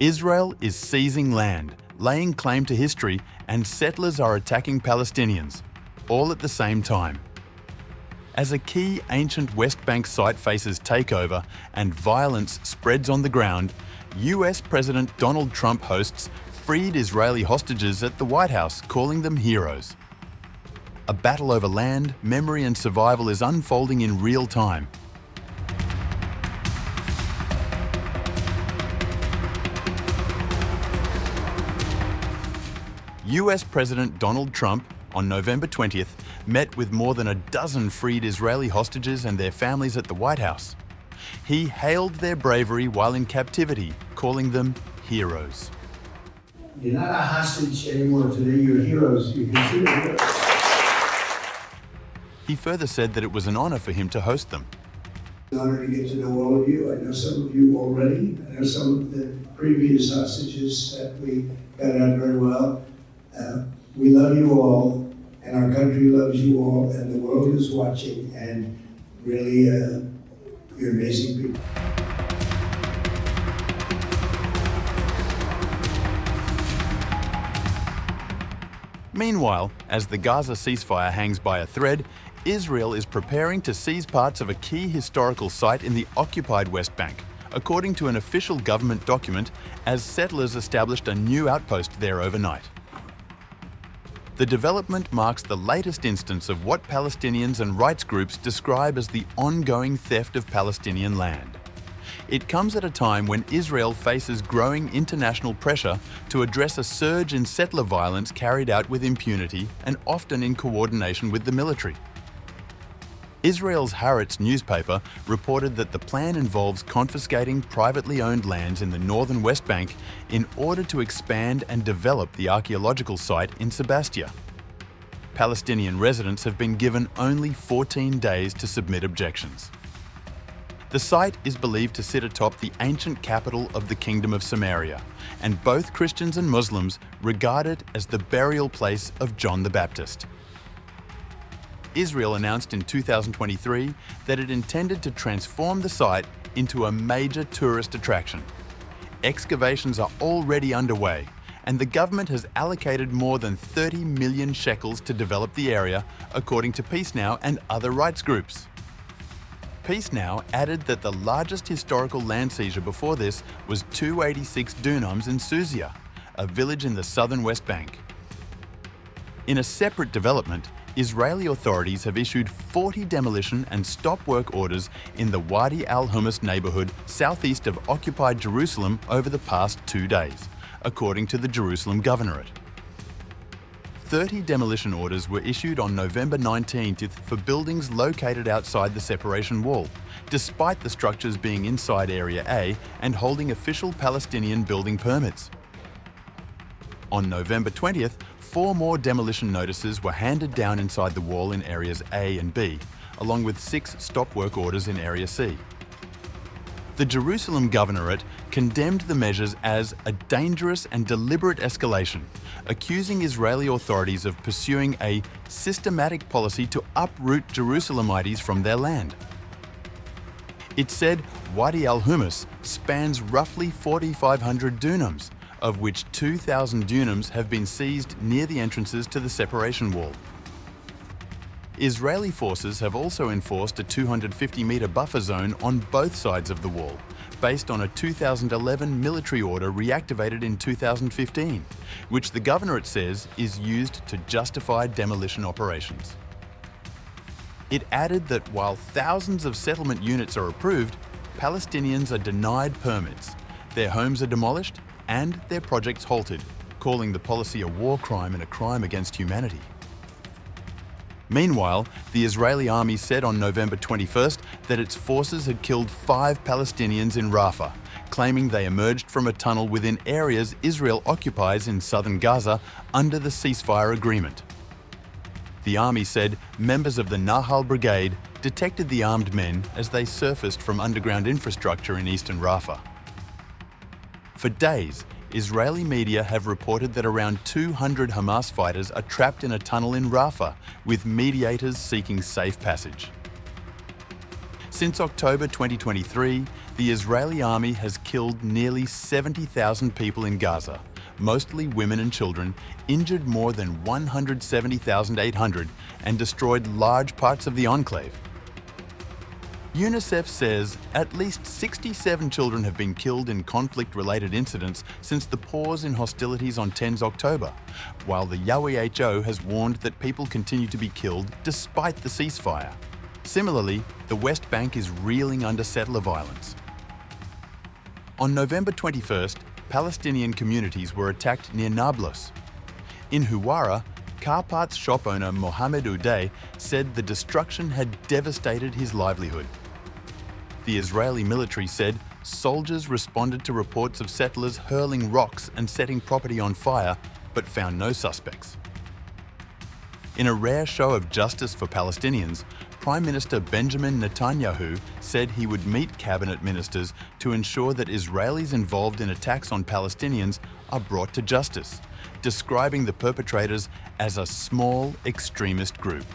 Israel is seizing land, laying claim to history, and settlers are attacking Palestinians, all at the same time. As a key ancient West Bank site faces takeover and violence spreads on the ground, US President Donald Trump hosts freed Israeli hostages at the White House, calling them heroes. A battle over land, memory and survival is unfolding in real time. US President Donald Trump, on November 20th, met with more than a dozen freed Israeli hostages and their families at the White House. He hailed their bravery while in captivity, calling them heroes. You're not a hostage anymore today, you're heroes. You're considered heroes. He further said that it was an honor for him to host them. It's an honor to get to know all of you. I know some of you already. I know some of the previous hostages that we got out very well. We love you all, and our country loves you all, and the world is watching, and really, you're amazing people. Meanwhile, as the Gaza ceasefire hangs by a thread, Israel is preparing to seize parts of a key historical site in the occupied West Bank, according to an official government document, as settlers established a new outpost there overnight. The development marks the latest instance of what Palestinians and rights groups describe as the ongoing theft of Palestinian land. It comes at a time when Israel faces growing international pressure to address a surge in settler violence carried out with impunity and often in coordination with the military. Israel's Haaretz newspaper reported that the plan involves confiscating privately owned lands in the northern West Bank in order to expand and develop the archaeological site in Sebastia. Palestinian residents have been given only 14 days to submit objections. The site is believed to sit atop the ancient capital of the Kingdom of Samaria, and both Christians and Muslims regard it as the burial place of John the Baptist. Israel announced in 2023 that it intended to transform the site into a major tourist attraction. Excavations are already underway, and the government has allocated more than 30 million shekels to develop the area, according to Peace Now and other rights groups. Peace Now added that the largest historical land seizure before this was 286 dunams in Susia, a village in the southern West Bank. In a separate development, Israeli authorities have issued 40 demolition and stop work orders in the Wadi al-Hummus neighborhood southeast of occupied Jerusalem over the past 2 days, according to the Jerusalem Governorate. 30 demolition orders were issued on November 19th for buildings located outside the separation wall, despite the structures being inside Area A and holding official Palestinian building permits. On November 20th, 4 more demolition notices were handed down inside the wall in areas A and B, along with 6 stop work orders in Area C. The Jerusalem Governorate condemned the measures as a dangerous and deliberate escalation, accusing Israeli authorities of pursuing a systematic policy to uproot Jerusalemites from their land. It said Wadi al-Hummus spans roughly 4,500 dunams, of which 2,000 dunams have been seized near the entrances to the separation wall. Israeli forces have also enforced a 250-metre buffer zone on both sides of the wall, based on a 2011 military order reactivated in 2015, which the governorate says is used to justify demolition operations. It added that while thousands of settlement units are approved, Palestinians are denied permits, their homes are demolished, and their projects halted, calling the policy a war crime and a crime against humanity. Meanwhile, the Israeli army said on November 21st that its forces had killed 5 Palestinians in Rafah, claiming they emerged from a tunnel within areas Israel occupies in southern Gaza under the ceasefire agreement. The army said members of the Nahal Brigade detected the armed men as they surfaced from underground infrastructure in eastern Rafah. For days, Israeli media have reported that around 200 Hamas fighters are trapped in a tunnel in Rafah, with mediators seeking safe passage. Since October 2023, the Israeli army has killed nearly 70,000 people in Gaza, mostly women and children, injured more than 170,800, and destroyed large parts of the enclave. UNICEF says at least 67 children have been killed in conflict-related incidents since the pause in hostilities on 10 October, while the WHO has warned that people continue to be killed despite the ceasefire. Similarly, the West Bank is reeling under settler violence. On November 21st, Palestinian communities were attacked near Nablus. In Huwara, car parts shop owner Mohammed Uday said the destruction had devastated his livelihood. The Israeli military said soldiers responded to reports of settlers hurling rocks and setting property on fire, but found no suspects. In a rare show of justice for Palestinians, Prime Minister Benjamin Netanyahu said he would meet cabinet ministers to ensure that Israelis involved in attacks on Palestinians are brought to justice, describing the perpetrators as a small extremist group.